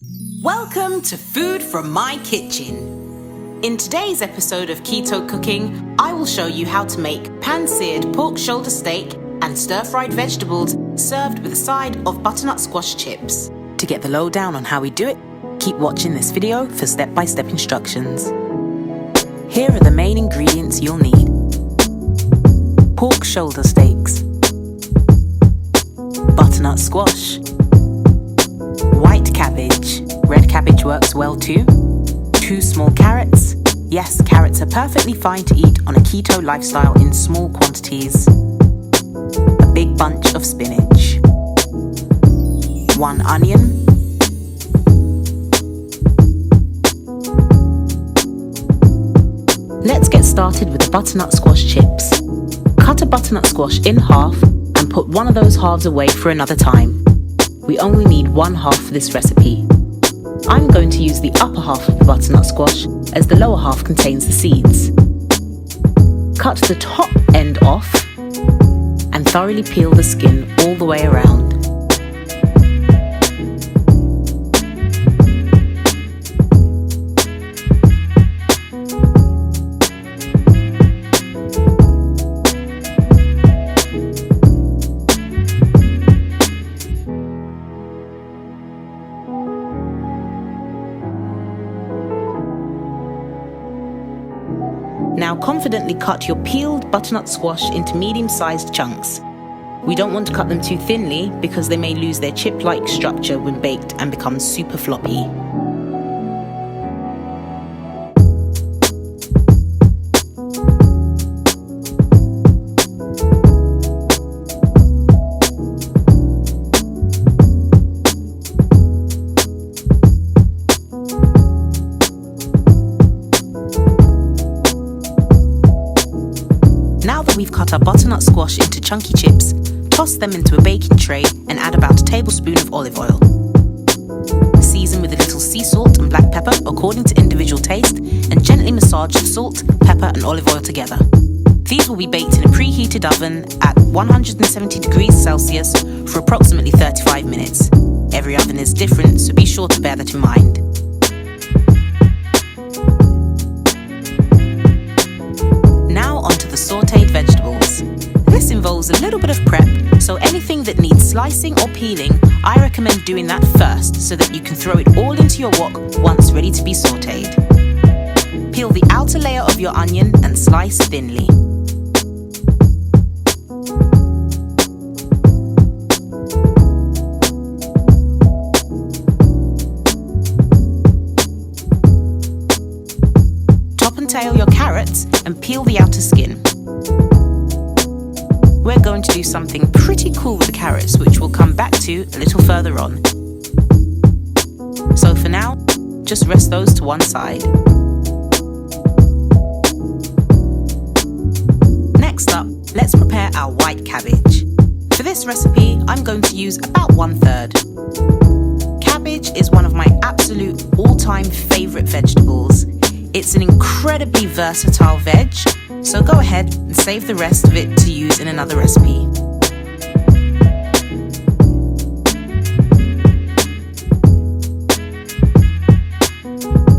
Welcome to Food from My Kitchen. In today's episode of Keto Cooking, I will show you how to make pan-seared pork shoulder steak and stir-fried vegetables served with a side of butternut squash chips. To get the lowdown on how we do it, keep watching this video for step-by-step instructions. Here are the main ingredients you'll need. Pork shoulder steaks, butternut squash, white cabbage, red cabbage works well too, 2 small carrots, yes, carrots are perfectly fine to eat on a keto lifestyle in small quantities, a big bunch of spinach, 1 onion, let's get started with the butternut squash chips. Cut a butternut squash in half and put one of those halves away for another time. We only need 1 half for this recipe. I'm going to use the upper half of the butternut squash as the lower half contains the seeds. Cut the top end off and thoroughly peel the skin all the way around. Now confidently cut your peeled butternut squash into medium-sized chunks. We don't want to cut them too thinly because they may lose their chip-like structure when baked and become super floppy. Now that we've cut our butternut squash into chunky chips, toss them into a baking tray and add about a tablespoon of olive oil. Season with a little sea salt and black pepper according to individual taste and gently massage the salt, pepper and olive oil together. These will be baked in a preheated oven at 170 degrees Celsius for approximately 35 minutes. Every oven is different, so be sure to bear that in mind. Sauteed vegetables. This involves a little bit of prep, so anything that needs slicing or peeling, I recommend doing that first so that you can throw it all into your wok once ready to be sauteed. Peel the outer layer of your onion and slice thinly. Top and tail your carrots and peel the outer skin. We're going to do something pretty cool with the carrots, which we'll come back to a little further on. So for now, just rest those to one side. Next up, let's prepare our white cabbage. For this recipe, I'm going to use about 1/3. Cabbage is one of my absolute all-time favorite vegetables. It's an incredibly versatile veg, so go ahead and save the rest of it to use in another recipe.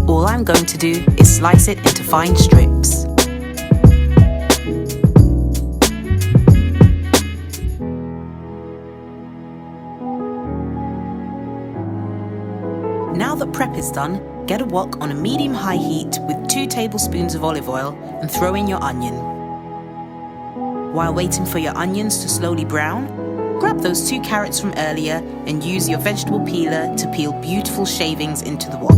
All I'm going to do is slice it into fine strips. Now that prep is done, get a wok on a medium-high heat with 2 tablespoons of olive oil and throw in your onion. While waiting for your onions to slowly brown, grab those 2 carrots from earlier and use your vegetable peeler to peel beautiful shavings into the wok.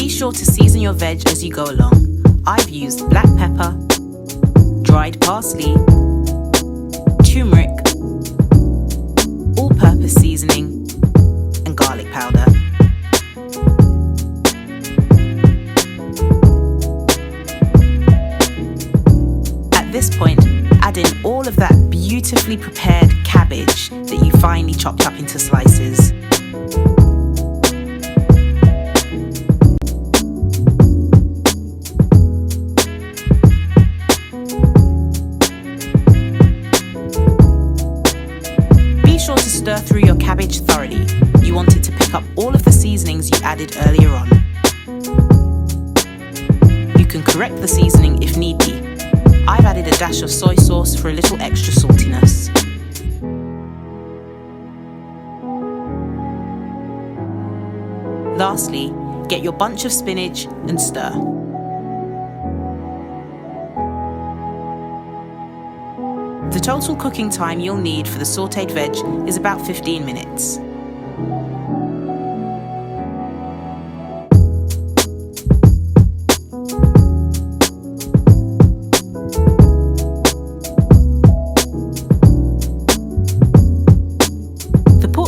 Sure to season your veg as you go along. I've used black pepper, dried parsley, turmeric, all-purpose seasoning, and garlic powder. beautifully prepared cabbage that you finely chopped up into slices. Be sure to stir through your cabbage thoroughly. You want it to pick up all of the seasonings you added earlier on. You can correct the seasoning if need be. I've added a dash of soy sauce for a little extra saltiness. Lastly, get your bunch of spinach and stir. The total cooking time you'll need for the sautéed veg is about 15 minutes.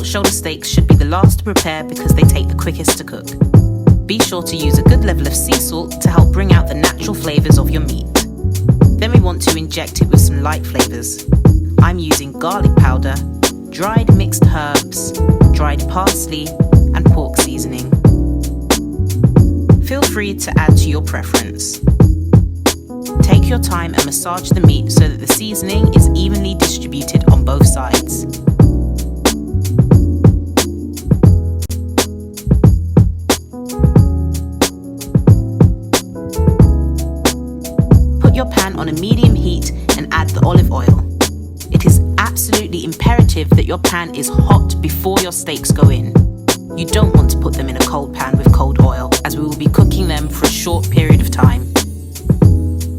Shoulder steaks should be the last to prepare because they take the quickest to cook. Be sure to use a good level of sea salt to help bring out the natural flavours of your meat. Then we want to inject it with some light flavours. I'm using garlic powder, dried mixed herbs, dried parsley and pork seasoning. Feel free to add to your preference. Take your time and massage the meat so that the seasoning is evenly distributed on both sides. Your pan on a medium heat and add the olive oil. It is absolutely imperative that your pan is hot before your steaks go in. You don't want to put them in a cold pan with cold oil, as we will be cooking them for a short period of time.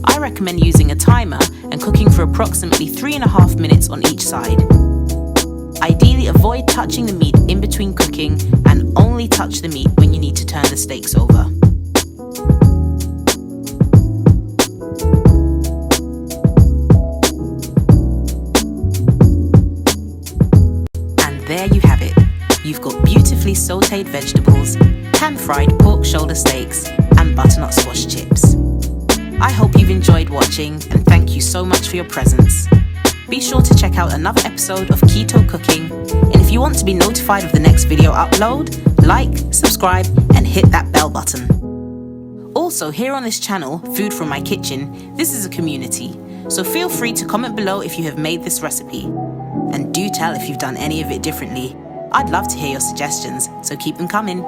I recommend using a timer and cooking for approximately 3.5 minutes on each side. Ideally, avoid touching the meat in between cooking and only touch the meat when you need to turn the steaks over. There you have it. You've got beautifully sautéed vegetables, pan-fried pork shoulder steaks, and butternut squash chips. I hope you've enjoyed watching, and thank you so much for your presence. Be sure to check out another episode of Keto Cooking, and if you want to be notified of the next video upload, like, subscribe, and hit that bell button. Also, here on this channel, Food from My Kitchen, this is a community, so feel free to comment below if you have made this recipe. And do tell if you've done any of it differently. I'd love to hear your suggestions, so keep them coming.